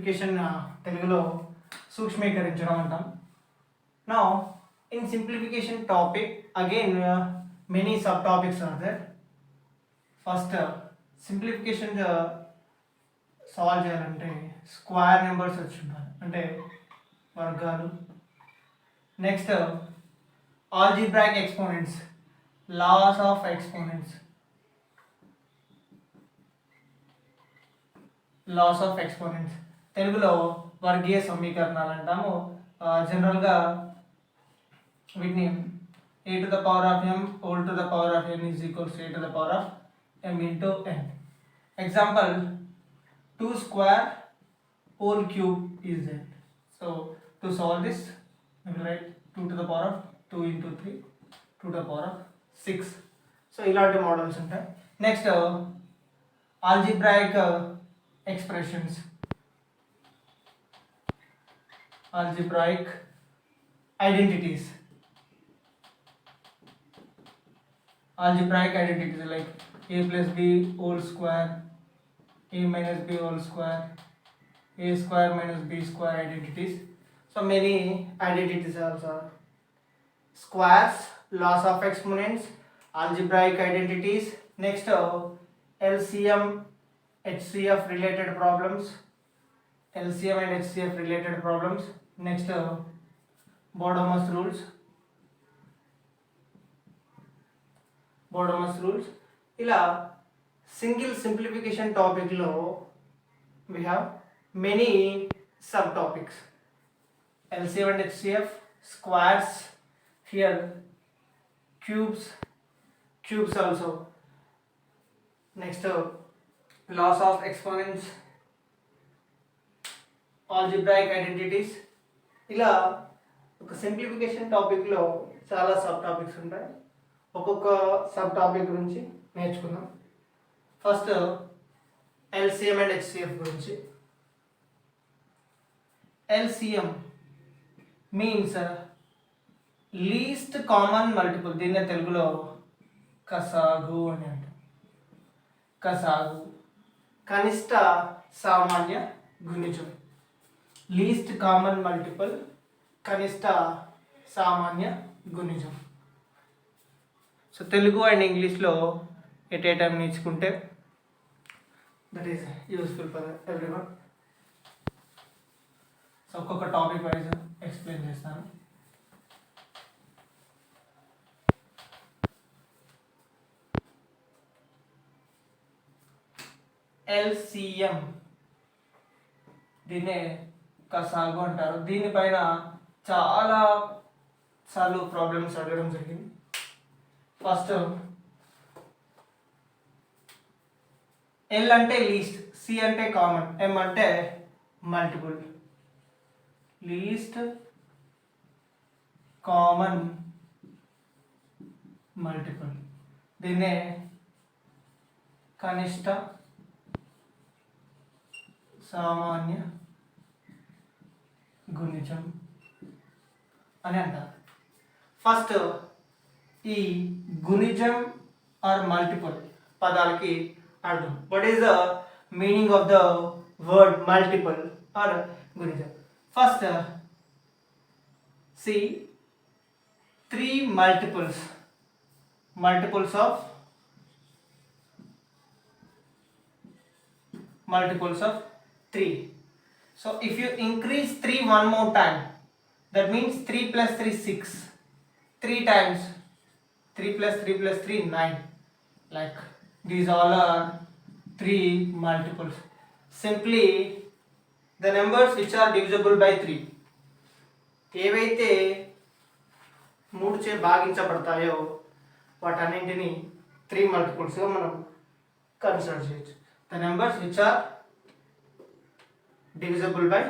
Simplification తెలుగులో సూక్ష్మీకరించడం అంటాం. Now in simplification topic again many subtopics are there. First simplification solve చేయాలంటే square numbers వచ్చి ఉండాలి, అంటే వర్గాలు. Next algebraic exponents, laws of exponents, laws of exponents తెలుగులో వర్గీయ సమీకరణాలు అంటాము. జనరల్గా వీటిని a to the power of m whole to the power of n is equals to a to the power of m into n. Example 2 square whole cube is there. So to solve this we will write 2 to the power of 2 into 3 2 to the power of 6. So ఇలాంటి models ఉంటాయి. Next algebraic expressions, algebraic identities, algebraic identities like a plus b whole square, a minus b whole square, a square minus b square identities. So many identities also: squares, loss of exponents, algebraic identities. Next LCM HCF related problems, LCM and HCF related problems. Next Bodemus rules, Bodemus rules. ఇలా single simplification టాపిక్లో we have many subtopics: LCM and HCF, squares, here cubes, cubes also. Next loss of exponents, algebraic identities. ఇలా ఒక simplification టాపిక్లో చాలా sub topics ఉంటాయి. ఒక్కొక్క sub topic గురించి నేర్చుకుందాం. ఫస్ట్ ఎల్సిఎం అండ్ హెచ్సిఎఫ్ గురించి. LCM means least common multiple. దీన్నే తెలుగులో కసాగు అని అంటాం. కసాగు కనిష్ట సామాన్య గుణిజం, లీస్ట్ కామన్ మల్టిపుల్, కనిష్ట సామాన్య గుణిజం. సో తెలుగు అండ్ ఇంగ్లీష్లో ఎట్ ఏ టైం నేర్చుకుంటే that is useful for everyone. So ఒక్కొక్క టాపిక్ వైజ్ ఎక్స్ప్లెయిన్ చేస్తాను. ఎల్సిఎం దీన్నే కసాగు అంటారు. దీనిపైన చాలా సార్లు ప్రాబ్లమ్స్ అడగడం జరిగింది. ఫస్ట్ ఎల్ అంటే లీస్ట్, సి అంటే కామన్, ఎం అంటే మల్టిపుల్. లీస్ట్ కామన్ మల్టిపుల్, దీన్నే కనిష్ట సామాన్య గుణిజం అని అంటారు. ఫస్ట్ ఈ గుణిజం ఆర్ మల్టిపుల్ పదాలకి అర్థం. What is the meaning of the word multiple or గుణిజం? First see 3 multiples, multiples of 3. So if you increase 3 one more time, that means 3 plus 3 6, 3 times 3 plus 3 plus 3 9. Like these all are 3 multiples. Simply the numbers which are divisible by 3, ఏవైతే 3 చే భాగించబడతాయో వాటన్నింటిని 3 మల్టిపుల్స్గా మనం consider చేయొచ్చు. The numbers which are divisible by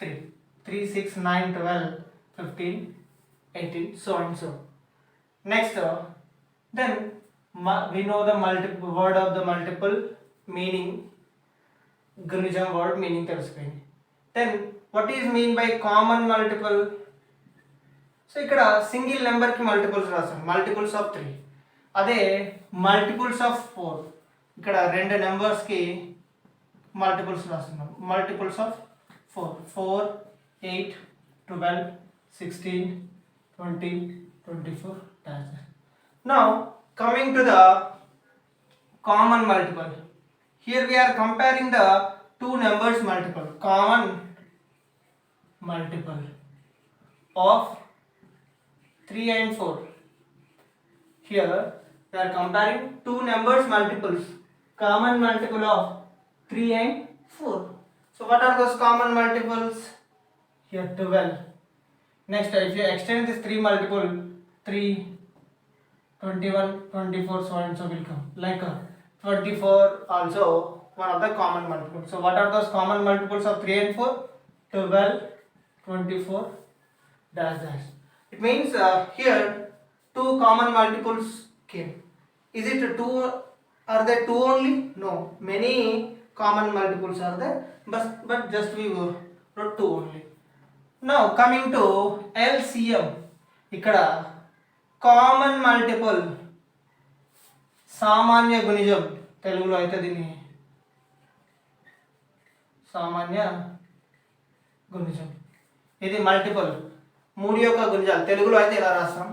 3, 3 6 9 12 15 18 so and so. Next then we know the multiple word of the multiple meaning, గుణిజం word meaning తెలుసుకుంది. Then what is mean by common multiple? So ఇక్కడ single నెంబర్కి multiples రాస్తాం, multiples of 3. అదే multiples of 4, ఇక్కడ రెండు నెంబర్స్కి multiples రాస్తున్నాం. Multiples of 4 8 12 16 20 24 dash. Now coming to the common multiple, here we are comparing the two numbers multiple. Common multiple of 3 and 4. Here we are comparing two numbers multiples. Common multiple of 3 and 4. So what are those common multiples? Here 12. Next, if you extend this 3 multiple, 3 21 24 so and so will come, like 24 also one of the common multiples. So what are those common multiples of 3 and 4? 12 24 dash dash. It means here two common multiples came. Is it two? Are there two only? No, many common multiples are there, but just we wrote two only. Now coming to LCM, ఇక్కడ common multiple సామాన్య గుణిజం, తెలుగులో అయితే దీన్ని సామాన్య గుణిజం. ఇది multiple 3 యొక్క గుణిజాలు, తెలుగులో అయితే ఇలా రాస్తాం,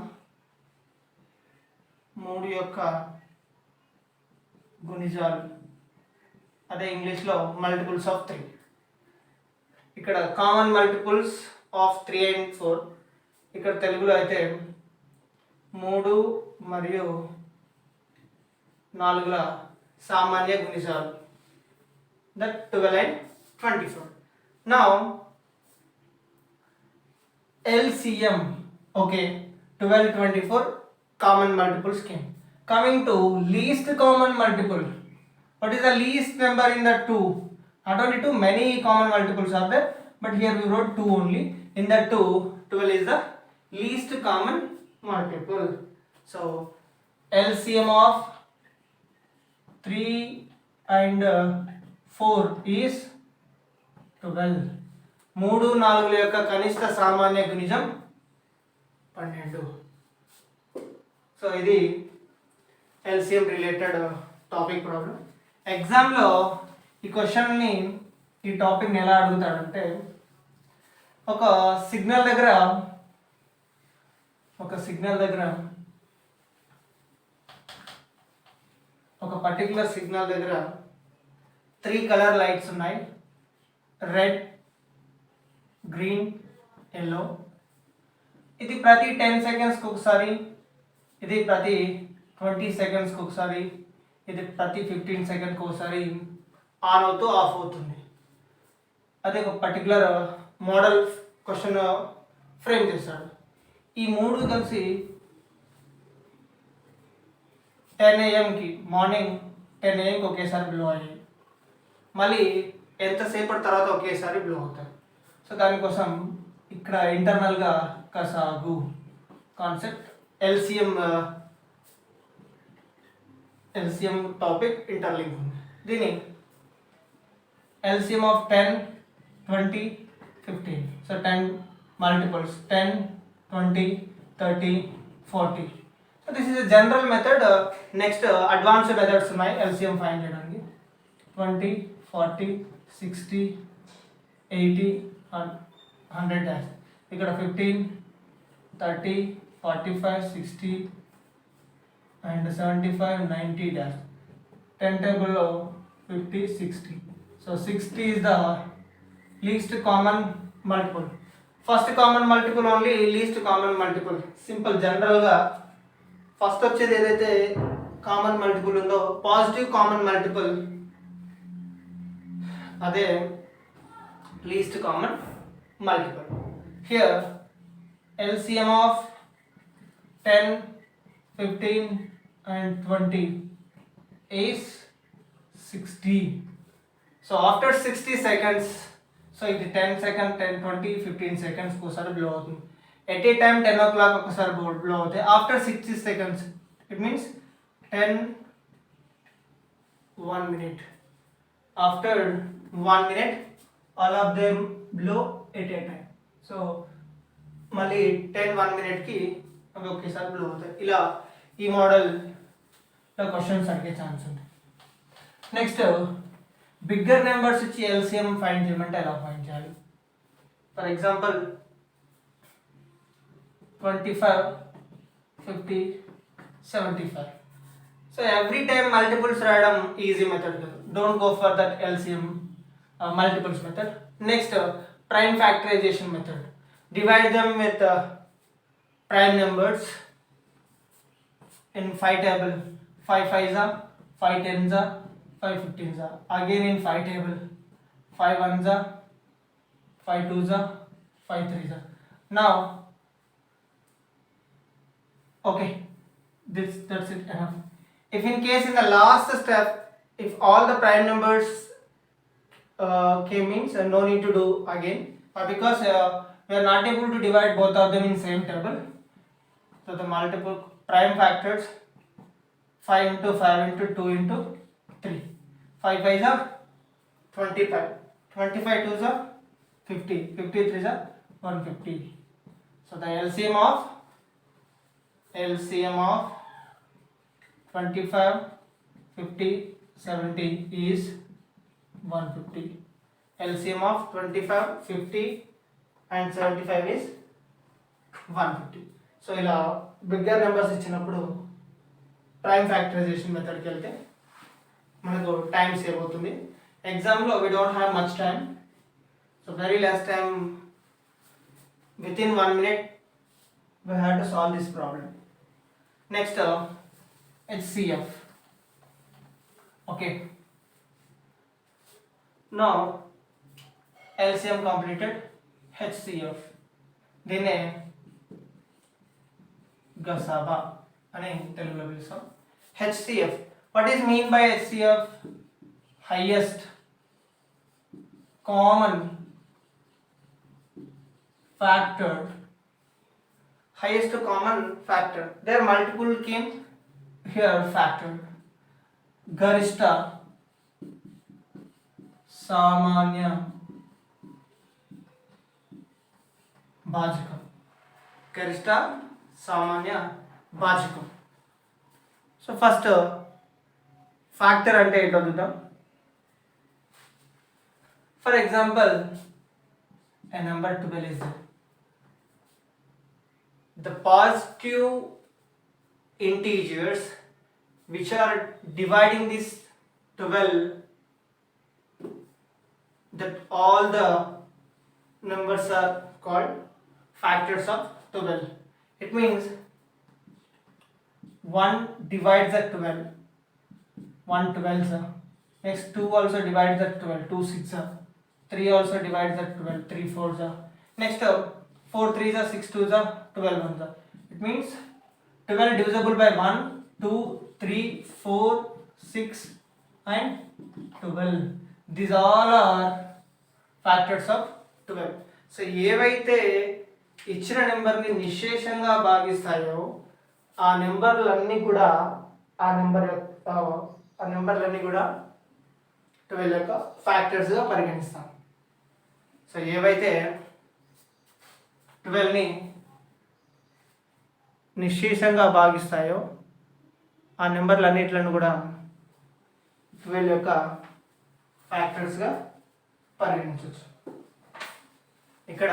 3 యొక్క గుణిజాలు. అదే ఇంగ్లీష్లో మల్టిపుల్స్ ఆఫ్ 3. ఇక్కడ కామన్ మల్టిపుల్స్ ఆఫ్ 3 and 4. ఇక్కడ తెలుగులో అయితే 3 మరియు 4ల సామాన్య గుణిజాలు, that 12 and 24. Now LCM, okay, 12 24 common multiples came. Coming to least common multiple, what is the least number in the 2? Not only 2, many common multiples are there, but here we wrote 2 only. In the 2, 12 is the least common multiple. So LCM of 3 and 4 is 12. 3 4 యొక్క కనిష్ట సామాన్య గుణిజం 12. So ఇది LCM related topic problem. ఎగ్జామ్లో ఈ క్వశ్చన్ని, ఈ టాపిక్ని ఎలా అడుగుతాడంటే, ఒక సిగ్నల్ దగ్గర ఒక పర్టికులర్ సిగ్నల్ దగ్గర 3 కలర్ లైట్స్ ఉన్నాయి, రెడ్, గ్రీన్, ఎల్లో. ఇది ప్రతి 10 సెకండ్స్కి ఒకసారి, ఇది ప్రతి 20 సెకండ్స్కి ఒకసారి, ఇది ప్రతి 15 సెకండ్కి ఒకసారి ఆన్ అవుతూ ఆఫ్ అవుతుంది. అదే ఒక పర్టికులర్ మోడల్ క్వశ్చన్ ఫ్రేమ్ చేస్తాడు. ఈ 3 కలిసి 10 AM మార్నింగ్ 10 AM ఒకేసారి బ్లో అయ్యాయి, మళ్ళీ ఎంతసేపటి తర్వాత ఒకేసారి బ్లో అవుతాయి. సో దానికోసం ఇక్కడ ఇంటర్నల్గా కసాగు కాన్సెప్ట్, ఎల్సిఎం టాపిక్ ఇంటర్లింక్ ఉంది. దీని LCM of 10 20 15. So 10 multiples 10 20 30 40. So this is a general method. Next advanced methods ఉన్నాయి ఎల్సిఎం ఫైండ్ చేయడానికి. 20 40 60 80 100 డాష్. ఇక్కడ 15 30 45 60 and 75 90 dash. 10 table 50 60. So 60 is the least common multiple. First common multiple only, least common multiple. Simple general గా first వచ్చేది ఏదైతే common multiple ఉందో positive common multiple, అదే least common multiple. Here LCM of 10 15 and 20 is 60. So after 60 seconds, so ఇది 10 seconds 10 20 15 seconds ఒకసారి blow అవుతుంది. At a time 10 o'clock ఒకసారి blow అవుతాయి. After 60 seconds it means 10 1 minute. After 1 minute all of them blow at a time. So మళ్ళీ 10 1 minute అవి ఒకేసారి blow అవుతాయి. ఇలా ఈ మోడల్ క్వశ్చన్స్ అడిగే ఛాన్స్ ఉంది. నెక్స్ట్ బిగ్గర్ నెంబర్స్ ఇచ్చి ఎల్సిఎం ఫైండ్ చేయమంటే ఎలా ఫైండ్ చేయాలి? For example 25, 50, 75. So every time multiples రాయడం easy method. Don't go for that LCM multiples method. Next, prime factorization method. Divide them with prime numbers in 5 table. 5 5s are, 5 10s are, 5 15s are. Again in 5 table. 5 1s are, 5 2s are, 5 3s are. Now, okay, that's it enough. If in case in the last step, if all the prime numbers came means no need to do again, because we are not able to divide both of them in same table. So the multiple prime factors 5 into 5 into 2 into 3. 5 5s are 25. 25 2s are 50. 50 3s are 150. So the LCM of 25, 50, 70 is 150. LCM of 25, 50 and 75 is 150. So ఇలా bigger numbers ఇచ్చినప్పుడు prime factorization మెథడ్కి వెళ్తే మనకు time save అవుతుంది. ఎగ్జామ్లో we don't have much time, so very less time, within 1 minute we have to solve this problem. Next, HCF. Okay. Now LCM completed. HCF. దీన్నే గసాబా అని తెలుగులో పిలుస్తాం. HCF. What is mean by HCF? Highest common factor. Highest common factor. There multiple came here factor. Garishta सामान्य भाजकम. गरिष्ठ सामान्य भाजकम. So first factor అంటే ఏంటో చూద్దాం. For example, a number 12 is there. The positive integers which are dividing this 12, that all the numbers are called factors of 12. It means 1 divides the 12, 1 12s. Next 2 also divides the 12, 2 6. 3 also divides the 12, 3 4s. Next 4 3s are 6 2s are 12 1s. It means 12 divisible by 1, 2, 3, 4, 6 and 12. These all are factors of 12. So ఏవైతే ఇచ్చిన నెంబర్ని నిశ్శేషంగా భాగిస్తాయో ఆ నెంబర్లన్నీ కూడా ఆ నెంబర్లన్నీ కూడా 12 యొక్క ఫ్యాక్టర్స్గా పరిగణిస్తాం. So ఏవైతే 12ని నిశ్శేషంగా భాగిస్తాయో ఆ నెంబర్లన్నిట్లను కూడా 12 యొక్క ఫ్యాక్టర్స్గా పరిగణించవచ్చు. ఇక్కడ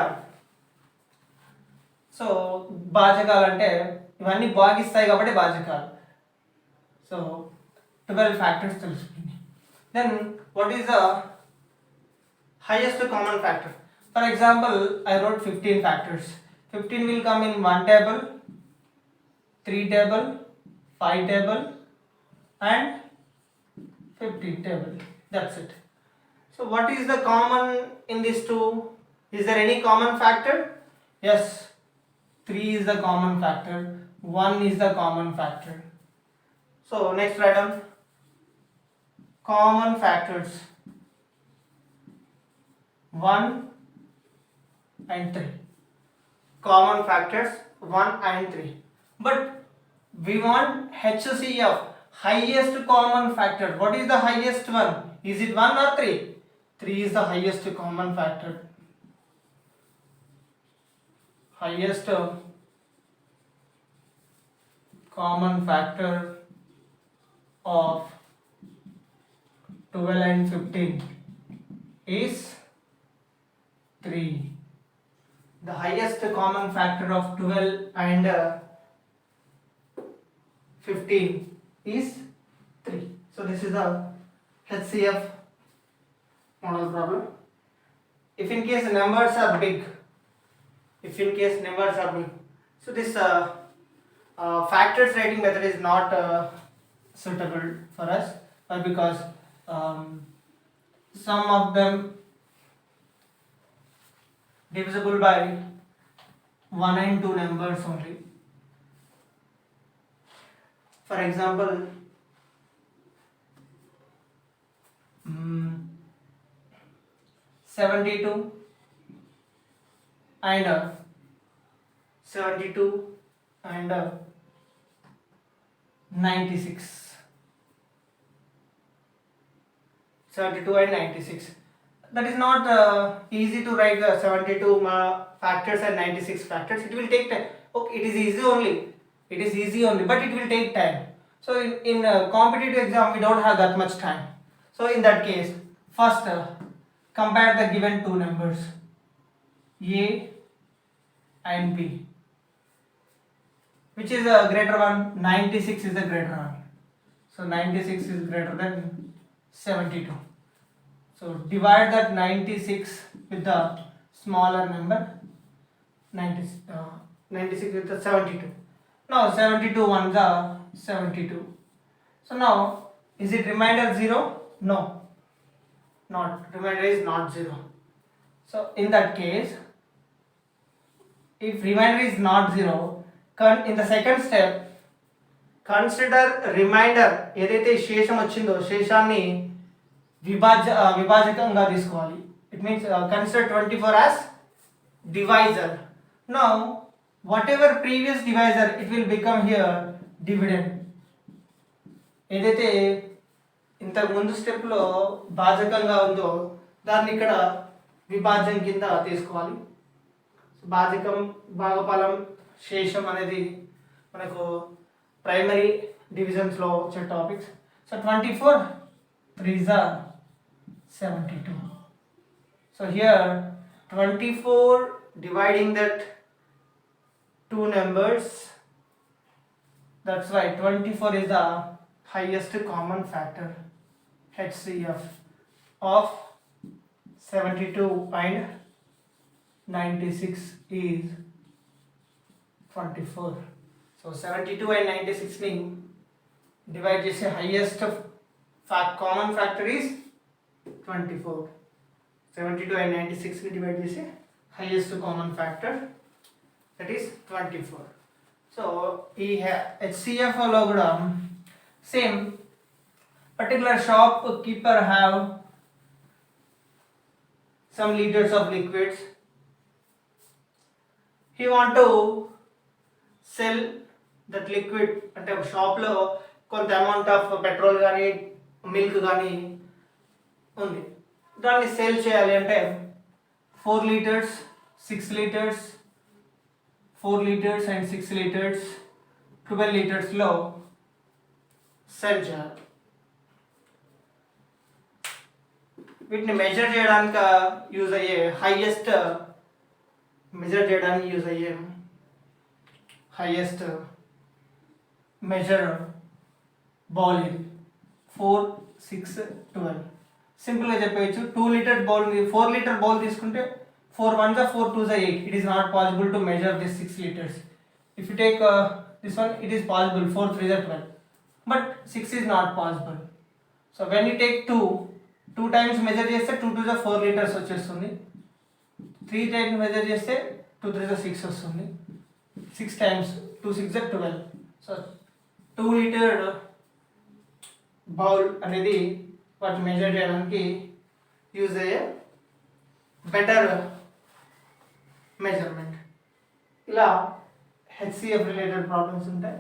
సో భాజకాలు అంటే ఇవన్నీ భాగిస్తాయి కాబట్టి భాజకాలు. సో 12 ఫ్యాక్టర్స్ తెలుసుకుంది. Then what is the highest common factor? For example, I wrote 15 factors. 15 will come in 1 table, 3 table, 5 table and 15 table. That's it. So what is the common in these two? Is there any common factor? Yes, 3 is the common factor, 1 is the common factor. So next write down common factors 1 and 3. Common factors 1 and 3. But we want HCF, highest common factor. What is the highest one? Is it 1 or 3? 3 is the highest common factor. Highest common factor of 12 and 15 is 3. The highest common factor of 12 and 15 is 3. So this is the HCF model problem. If in case numbers are big, so this factors writing method is not suitable for us, because some of them divisible by 1 and 2 numbers only. For example, 72 and 72 and 96. 72 and 96. That is not easy to write the 72 factors and 96 factors. It will take time. Okay, it is easy only, but it will take time. So in a competitive exam we don't have that much time. So in that case, first compare the given two numbers A and B. Which is a greater one? 96 is the greater one. So 96 is greater than 72. So divide that 96 with the smaller number 96 with the 72. Now 72 ones are 72. So now is it remainder 0? No. Not. Remainder is not 0. So in that case, if remainder is not 0, in the second step consider remainder ఏదైతే శేషం వచ్చిందో శేషాన్ని విభాజకంగా తీసుకోవాలి. It means consider 24 as divisor. Now whatever previous divisor it will become here dividend. ఏదైతే ఇంతకు ముందు స్టెప్లో భాజకంగా ఉందో దాన్ని ఇక్కడ విభాజం కింద తీసుకోవాలి. భాజకం, భాగఫలం, శేషం అనేది మనకు ప్రైమరీ డివిజన్స్లో వచ్చే topics. So 24 3s are 72. So here 24 dividing that two numbers, that's why 24 is the highest common factor, HCF, of 72 and 96 is 24. So 72 and 96 ni divide చేసే highest common factor is 24. 72 and 96 ni divide చేసే highest common factor, that is 24. So ఈ HCF లో కూడా same particular shop keeper have some liters of liquids. He want to sell that liquid, అంటే షాప్లో కొంత amount of petrol కానీ milk కానీ ఉంది, దాన్ని సేల్ చేయాలి అంటే 4 liters, 6 liters, 4 liters and 6 liters, 12 litersలో sale చేయాలి. వీటిని మెజర్ చేయడానికి యూజ్ అయ్యే హైయెస్ట్ మెజర్ బౌల్ ఇది 4, 6, 12. సింపుల్గా చెప్పవచ్చు. 2 liter బౌల్, 4 liter బౌల్ తీసుకుంటే 4 1s are 4 2s are 8. It is not possible to measure this 6 liters. If you take this one, it is possible 4 3s are 12, but 6 is not possible. So when you take 2 times measure చేస్తే 2 2s are 4 liters వచ్చేస్తుంది. 3 times measure చేస్తే 2 3s are 6 వస్తుంది. 6 times 2 6s are 12. So 2 liter bowl అనేది వాటిని measure చేయడానికి use అయ్యే better measurement. ఇలా HCF related problems ఉంటాయి.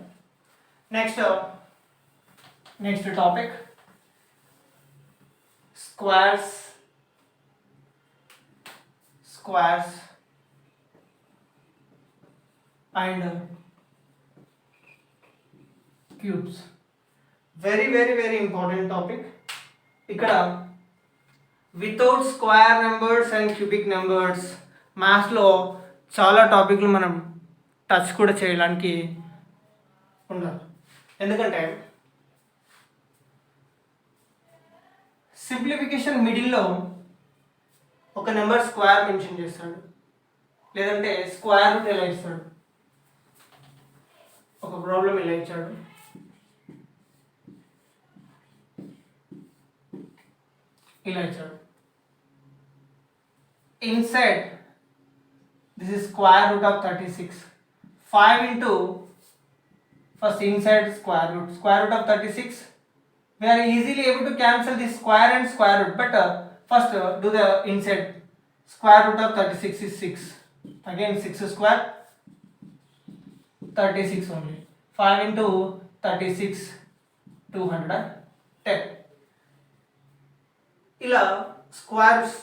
Next topic squares and cubes. Very important topic. ఇక్కడ without square numbers and cubic numbers మ్యాథ్స్లో చాలా టాపిక్లు మనం టచ్ కూడా చేయడానికి ఉండాలి. ఎందుకంటే సింప్లిఫికేషన్ మిడిల్లో ఒక నెంబర్ స్క్వేర్ మెన్షన్ చేస్తాడు, లేదంటే స్క్వేర్ రూట్ ఎలా ఇస్తాడు. ఒక ప్రాబ్లం ఇలా ఇచ్చాడు, ఇలా ఇచ్చాడు. Inside this is square root of 36. 5 into first inside square root of 36. We are easily able to cancel this square and square root, but first do the inside. Square root of 36 is 6. Again 6 square 36 only. 5 into 36 210. ఇలా squares